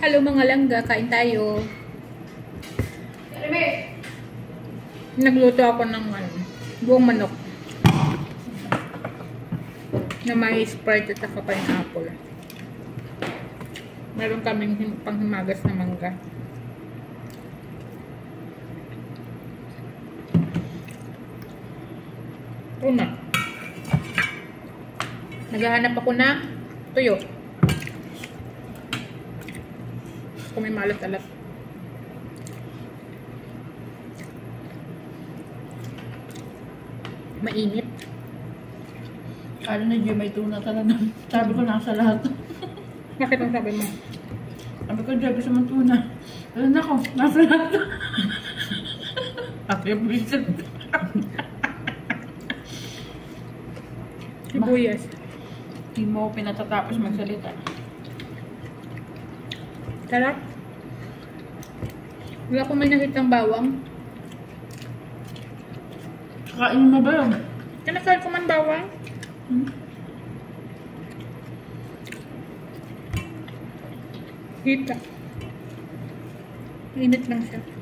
Hello mga langga, kain tayo. Nagluto ako ng buong manok na may Sprite at saka pineapple. Meron kaming panghimagas na mangga. Una, naghahanap ako na tuyo. Kung may malat-alat. Mainit. Kala na Diyo may tuna talaga. Sabi ko nasa lahat. Bakit ang sabi mo? Sabi ko Diyo gusto mong tuna. Alam na ko, nasa lahat. Sabi yung bisit. Sibuyas. Hindi mo pinatatapos magsalita. Sarap. Wala akong may nakitang bawang. Kakain mo ba yun? Kinakain ko man bawang. Hita. Init lang siya.